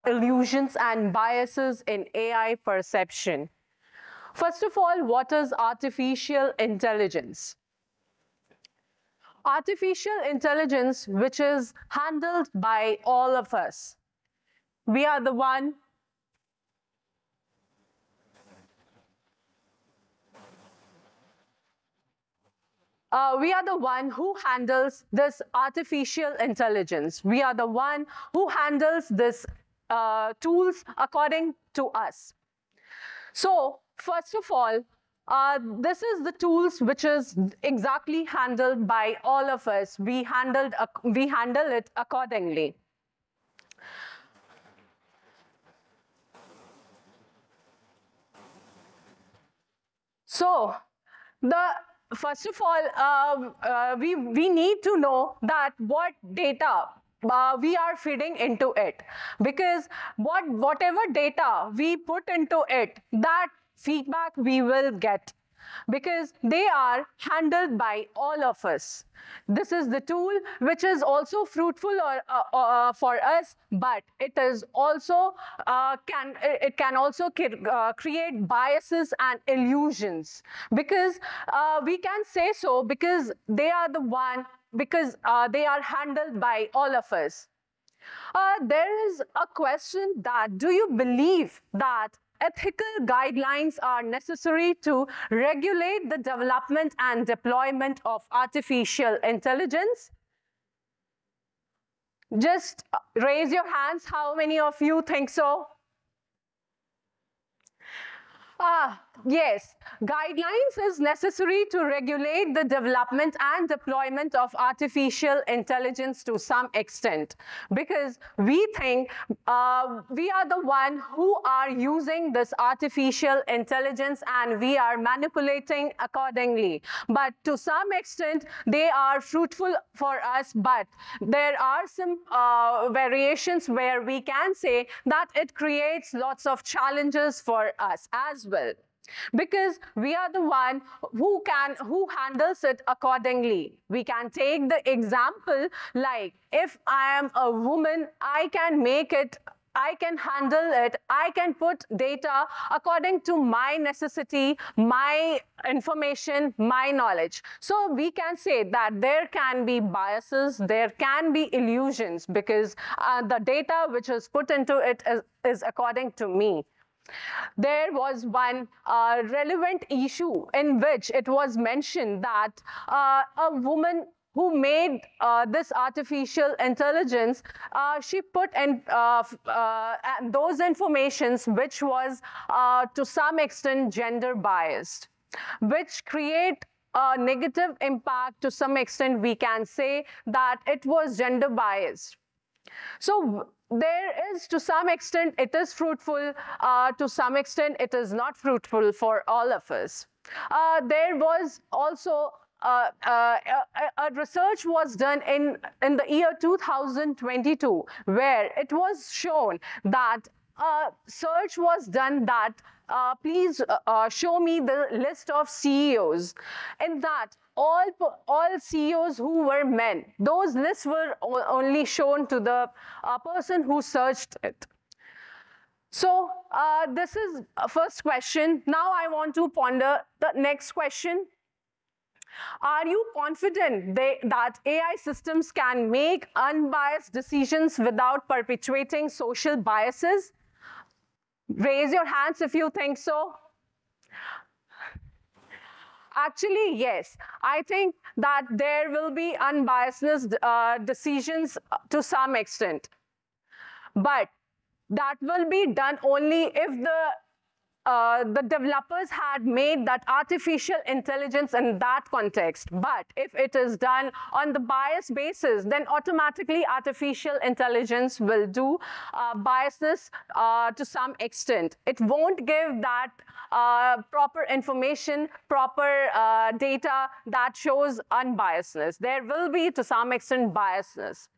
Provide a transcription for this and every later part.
illusions and biases in AI perception. First of all, what is artificial intelligence? Artificial intelligence, which is handled by all of us. We are the one who handles this artificial intelligence. We are the one who handles this tools according to us. So first of all, this is the tools which is exactly handled by all of us. We handle it accordingly. So first of all, we need to know that what data we are feeding into it, because whatever data we put into it, that feedback we will get, because they are handled by all of us. This is the tool which is also fruitful for us, but it is also can also create biases and illusions, because we can say so, because they are the one, because they are handled by all of us. There is a question that, do you believe that ethical guidelines are necessary to regulate the development and deployment of artificial intelligence? Just raise your hands. How many of you think so? Yes, guidelines is necessary to regulate the development and deployment of artificial intelligence to some extent, because we think we are the one who are using this artificial intelligence and we are manipulating accordingly. But to some extent, they are fruitful for us, but there are some variations where we can say that it creates lots of challenges for us as well, because we are the one who handles it accordingly. We can take the example, like if I am a woman, I can handle it, I can put data according to my necessity, my information, my knowledge. So we can say that there can be biases, there can be illusions, because the data which is put into it is according to me. There was one relevant issue in which it was mentioned that a woman who made this artificial intelligence, she put in those informations which was to some extent gender biased, which create a negative impact. To some extent, we can say that it was gender biased. So there is, to some extent, it is fruitful. To some extent, it is not fruitful for all of us. There was also a research was done in the year 2022, where it was shown that search was done that please show me the list of CEOs. In that, all CEOs who were men, those lists were only shown to the person who searched it. So this is a first question. Now I want to ponder the next question. Are you confident that AI systems can make unbiased decisions without perpetuating social biases? Raise your hands if you think so. Actually, yes. I think that there will be unbiased decisions to some extent. But that will be done only if the developers had made that artificial intelligence in that context. But if it is done on the bias basis, then automatically artificial intelligence will do biasness to some extent. It won't give that proper information, proper data that shows unbiasedness. There will be, to some extent, biasness.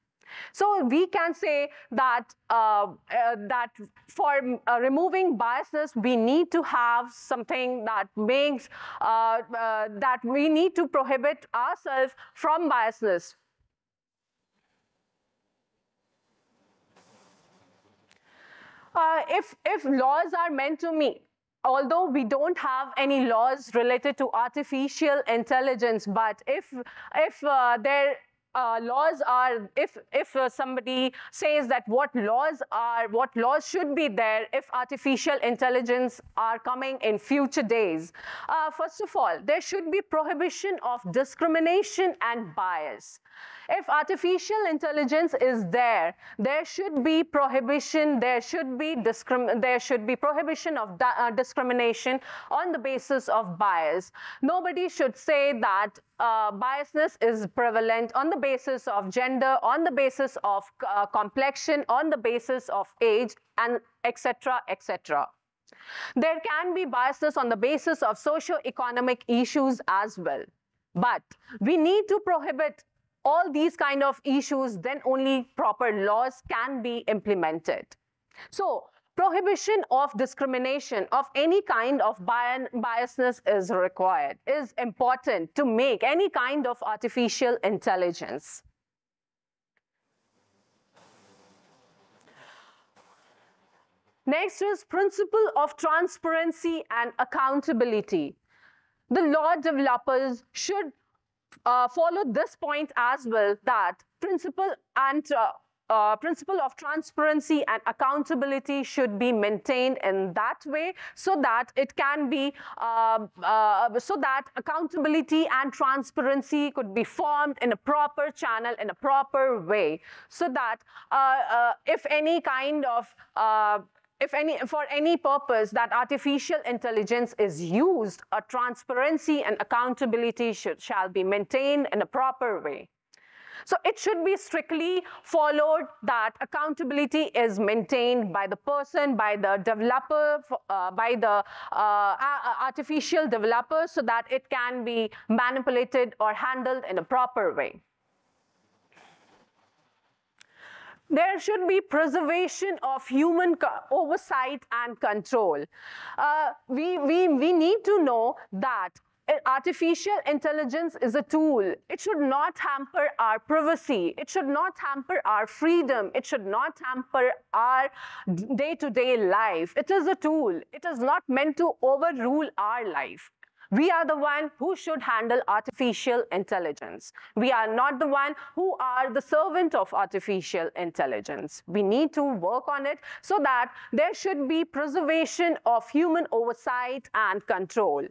So we can say that that for removing biasness, we need to have something that makes that we need to prohibit ourselves from biasness. if laws are meant to meet, although we don't have any laws related to artificial intelligence, but if there laws are, if somebody says that what laws should be there if artificial intelligence are coming in future days, first of all, there should be prohibition of discrimination and bias. If artificial intelligence is there, there should be prohibition. There should be prohibition of discrimination on the basis of bias. Nobody should say that biasness is prevalent on the basis of gender, on the basis of complexion, on the basis of age, and etc., etc. There can be biasness on the basis of socio-economic issues as well. But we need to prohibit all these kind of issues, then only proper laws can be implemented. So, prohibition of discrimination of any kind of biasness is required, is important to make any kind of artificial intelligence. Next is principle of transparency and accountability. The law developers should follow this point as well, that principle of transparency and accountability should be maintained in that way, so that it can be so that accountability and transparency could be formed in a proper channel, in a proper way, so that if any kind of for any purpose that artificial intelligence is used, a transparency and accountability shall be maintained in a proper way. So it should be strictly followed that accountability is maintained by the person, by the developer, by the artificial developer, so that it can be manipulated or handled in a proper way. There should be preservation of human oversight and control. We need to know that artificial intelligence is a tool. It should not hamper our privacy. It should not hamper our freedom. It should not hamper our day-to-day life. It is a tool. It is not meant to overrule our life. We are the one who should handle artificial intelligence. We are not the one who are the servant of artificial intelligence. We need to work on it so that there should be preservation of human oversight and control.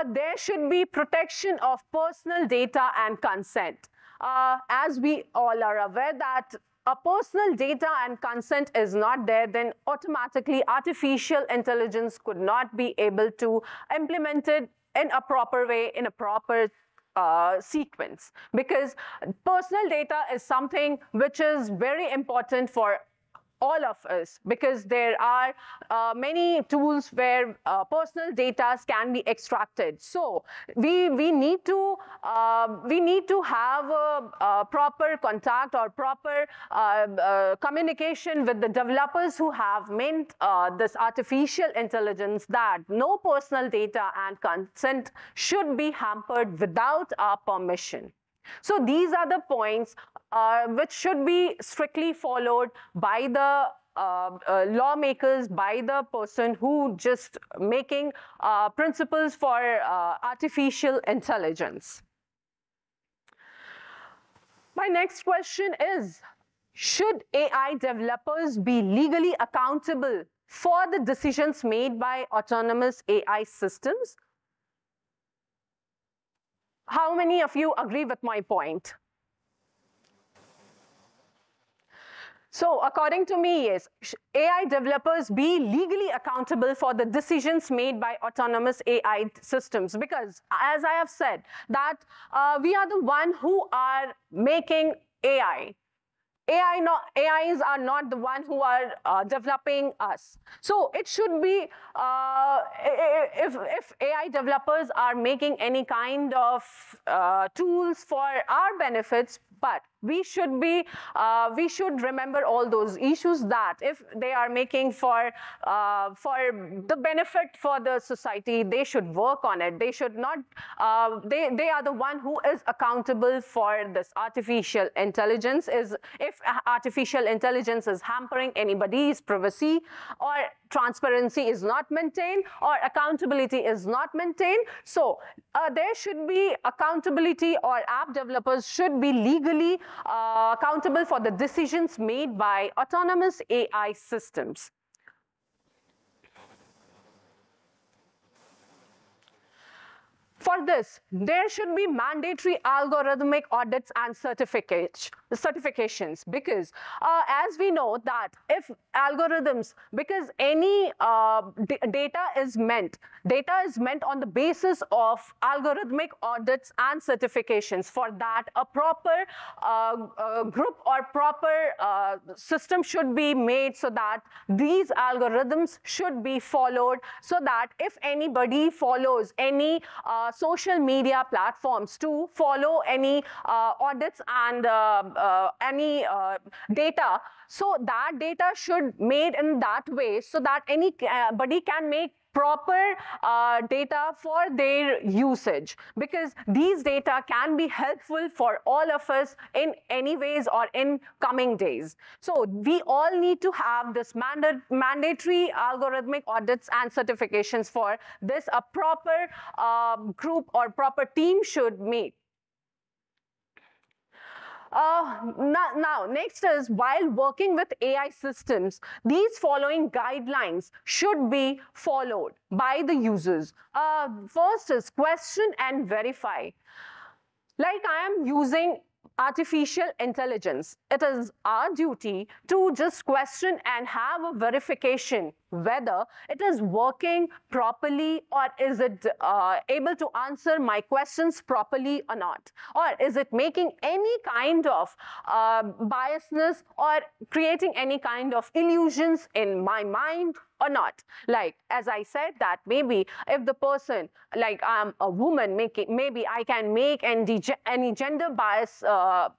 There should be protection of personal data and consent. As we all are aware that a personal data and consent is not there, then automatically artificial intelligence could not be able to implement it in a proper way, in a proper sequence. Because personal data is something which is very important for all of us, because there are many tools where personal data can be extracted. So we need to have a proper contact or proper communication with the developers who have made this artificial intelligence, that no personal data and consent should be hampered without our permission. So these are the points which should be strictly followed by the lawmakers, by the person who just making principles for artificial intelligence. My next question is, should AI developers be legally accountable for the decisions made by autonomous AI systems? How many of you agree with my point? So according to me, yes, AI developers be legally accountable for the decisions made by autonomous AI systems, because as I have said, that we are the one who are making AI. AIs are not the one who are developing us. So it should be, if AI developers are making any kind of tools for our benefits, but we should remember all those issues that if they are making for the benefit for the society, they should work on it. They should not, they are the one who is accountable for this artificial intelligence. If artificial intelligence is hampering anybody's privacy, or transparency is not maintained, or accountability is not maintained, so there should be accountability, or app developers should be legally accountable for the decisions made by autonomous AI systems. For this, there should be mandatory algorithmic audits and certifications, because as we know that if algorithms, because any data is meant on the basis of algorithmic audits and certifications. For that, a proper group or proper system should be made, so that these algorithms should be followed, so that if anybody follows any social media platforms to follow any audits and any data, so that data should made in that way, so that anybody can make proper data for their usage, because these data can be helpful for all of us in any ways or in coming days. So we all need to have this mandatory algorithmic audits and certifications. For this, a proper group or proper team should meet. Now, next is, while working with AI systems, these following guidelines should be followed by the users. First is question and verify. Like I am using artificial intelligence, it is our duty to just question and have a verification whether it is working properly, or is it able to answer my questions properly or not, or is it making any kind of biasness or creating any kind of illusions in my mind or not. Like, as I said, that maybe if the person, like I'm a woman, maybe I can make any gender bias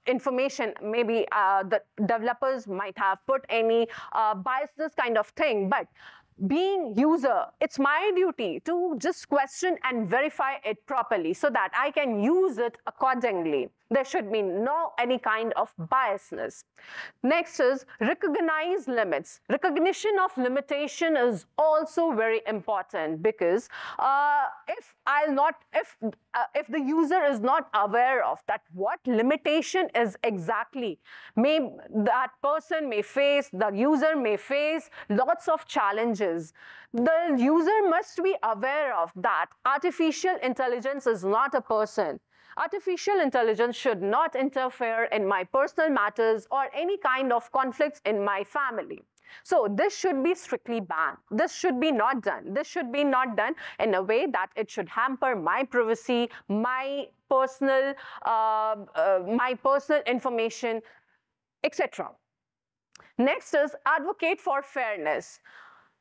information. Maybe the developers might have put any biasness kind of thing, but being user, it's my duty to just question and verify it properly, so that I can use it accordingly. There should be no any kind of biasness. Next is recognize limits. Recognition of limitation is also very important, because if the user is not aware of that what limitation is exactly, that person may face, the user may face lots of challenges. The user must be aware of that artificial intelligence is not a person. Artificial intelligence should not interfere in my personal matters or any kind of conflicts in my family. So this should be strictly banned. This should be not done. This should be not done in a way that it should hamper my privacy, my personal information, etc. Next is advocate for fairness.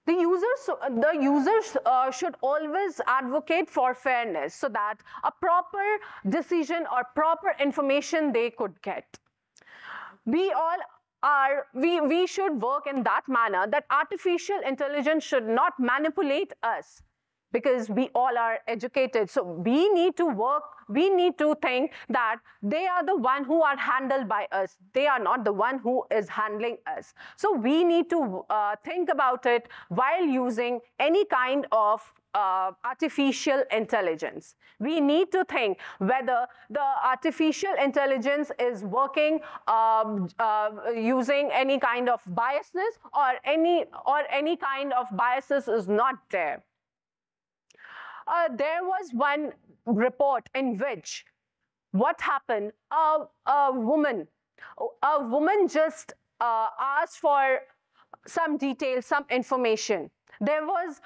The users should always advocate for fairness, so that a proper decision or proper information they could get. We should work in that manner that artificial intelligence should not manipulate us, because we all are educated. So we need to work, we need to think that they are the one who are handled by us. They are not the one who is handling us. So we need to think about it while using any kind of artificial intelligence. We need to think whether the artificial intelligence is working using any kind of biasness, or any kind of biases is not there. There was one report in which what happened, a woman just asked for some details, some information. There was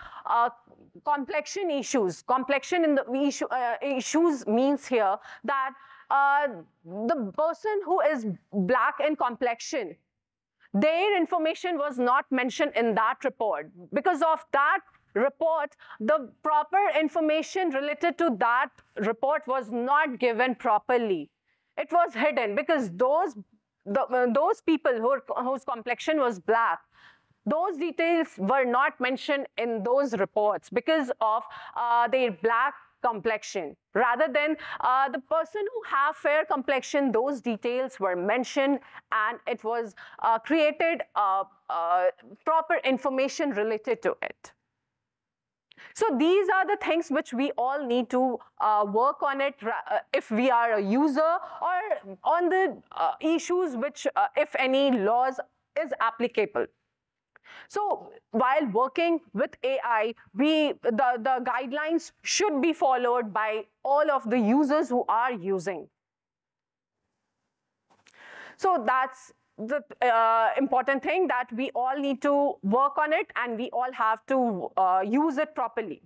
complexion issues. Complexion in the issues means here that the person who is black in complexion, their information was not mentioned in that report. Because of that report, the proper information related to that report was not given properly. It was hidden because those people whose complexion was black, those details were not mentioned in those reports because of their black complexion. Rather than the person who have fair complexion, those details were mentioned, and it was created proper information related to it. So these are the things which we all need to work on it if we are a user, or on the issues which, if any, laws is applicable. So while working with AI, the guidelines should be followed by all of the users who are using. So that's the important thing, that we all need to work on it and we all have to use it properly.